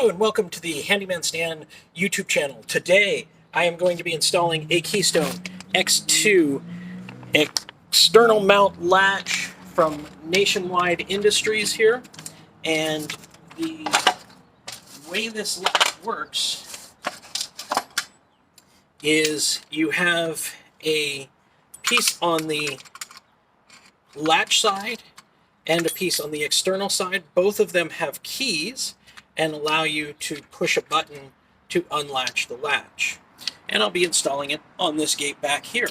Hello and welcome to the Handyman Stan YouTube channel. Today I am going to be installing a Keystone X2 external mount latch from Nationwide Industries here. And the way this latch works is you have a piece on the latch side and a piece on the external side. Both of them have keys and allow you to push a button to unlatch the latch. And I'll be installing it on this gate back here.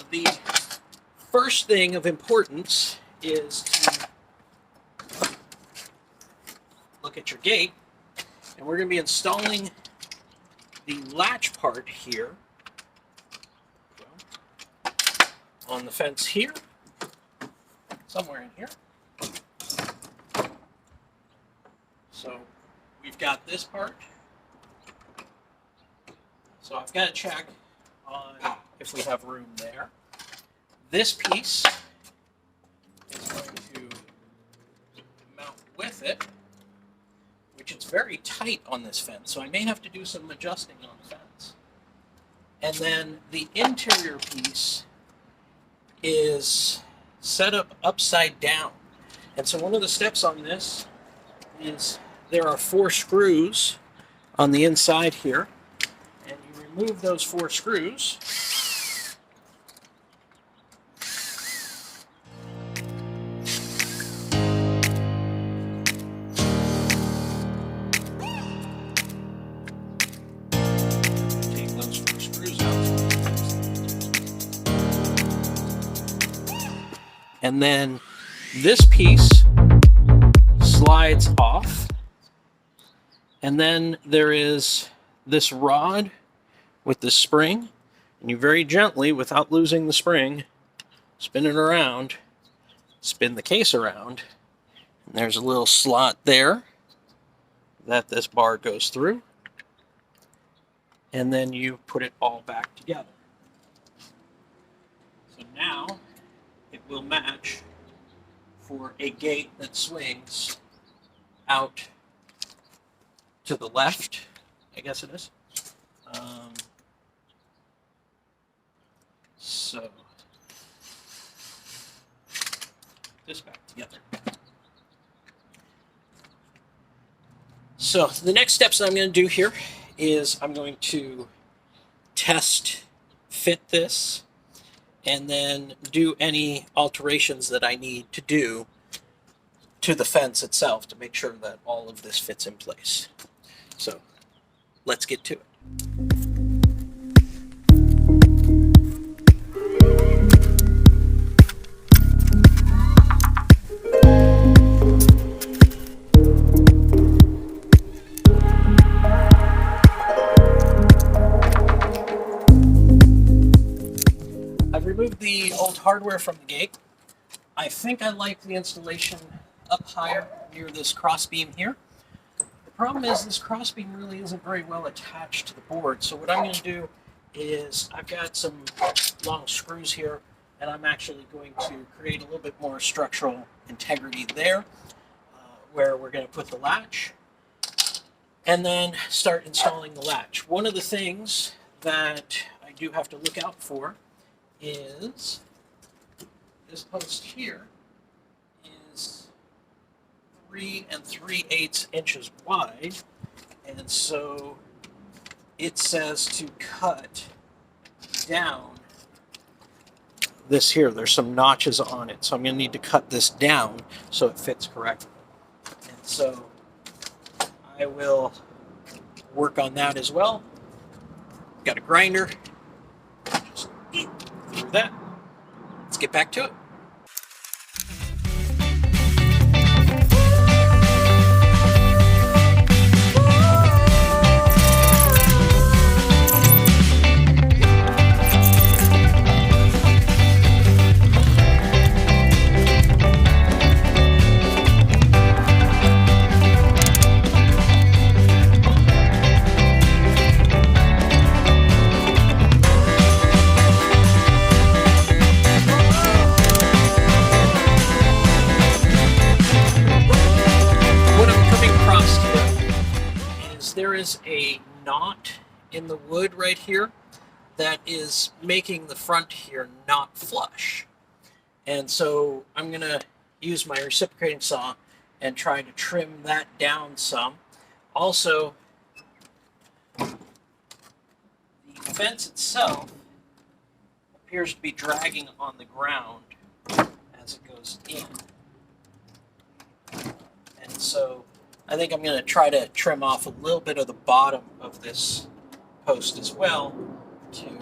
The first thing of importance is to look at your gate, and we're going to be installing the latch part here on the fence here, somewhere in here. So we've got this part. So I've got to check on if we have room there. This piece is going to mount with it, which is very tight on this fence, so I may have to do some adjusting on the fence. And then the interior piece is set up upside down. And so one of the steps on this is there are 4 screws on the inside here, and you remove those 4 screws. Take those 4 screws out. And then this piece slides off, and then there is this rod with the spring, and you very gently, without losing the spring, spin it around, spin the case around, and there's a little slot there that this bar goes through, and then you put it all back together. So now it will match for a gate that swings out to the left, I guess it is. So this back together. So the next steps that I'm going to do here is I'm going to test fit this and then do any alterations that I need to do to the fence itself to make sure that all of this fits in place. So let's get to it. I've removed the old hardware from the gate. I think I like the installation up higher near this crossbeam here. The problem is this crossbeam really isn't very well attached to the board, so what I'm going to do is I've got some long screws here, and I'm actually going to create a little bit more structural integrity there, where we're going to put the latch and then start installing the latch. One of the things that I do have to look out for is this post here is 3 3/8 inches wide, and so it says to cut down this here. There's some notches on it, so I'm going to need to cut this down so it fits correctly. And so I will work on that as well. Got a grinder. Just through that. Let's get back to it. there is a knot in the wood right here that is making the front here not flush. And so I'm going to use my reciprocating saw and try to trim that down some. Also, the fence itself appears to be dragging on the ground as it goes in. And so I think I'm going to try to trim off a little bit of the bottom of this post as well to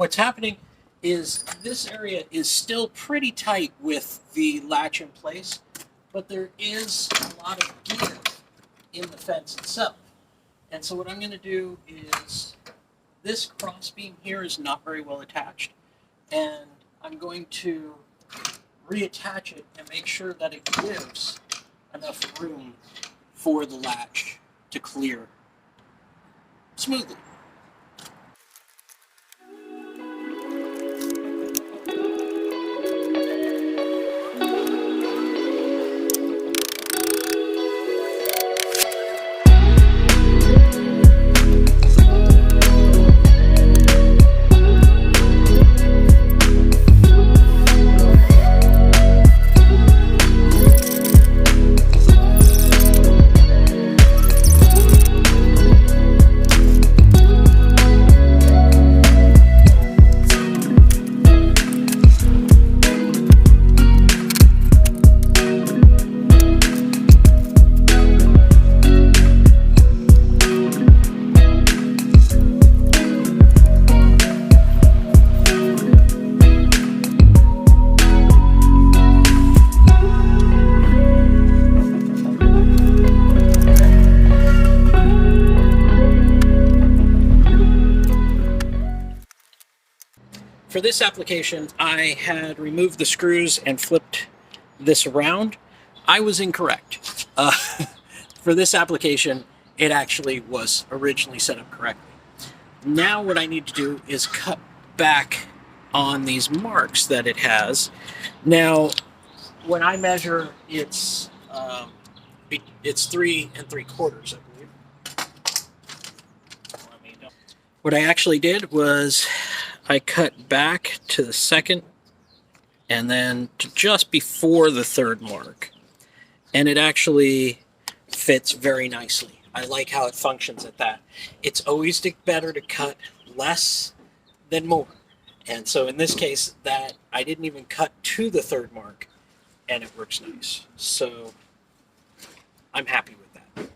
what's happening is this area is still pretty tight with the latch in place, but there is a lot of give in the fence itself. And so what I'm going to do is, this cross beam here is not very well attached, and I'm going to reattach it and make sure that it gives enough room for the latch to clear smoothly. For this application, I had removed the screws and flipped this around. I was incorrect. For this application, it actually was originally set up correctly. Now what I need to do is cut back on these marks that it has. Now, when I measure, it's 3 3/4, I believe. What I actually did was I cut back to the second and then to just before the third mark. And it actually fits very nicely. I like how it functions at that. It's always better to cut less than more. And so in this case, that I didn't even cut to the third mark, and it works nice. So I'm happy with that.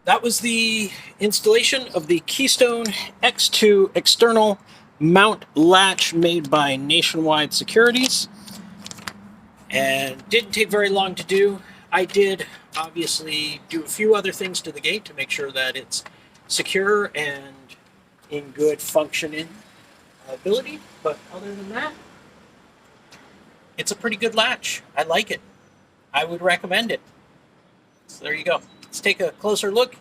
that was the installation of the Keystone X2 external mount latch made by Nationwide Securities. And didn't take very long to do. I did obviously do a few other things to the gate to make sure that it's secure and in good functioning ability. But other than that, it's a pretty good latch. I like it. I would recommend it. So there you go. Let's take a closer look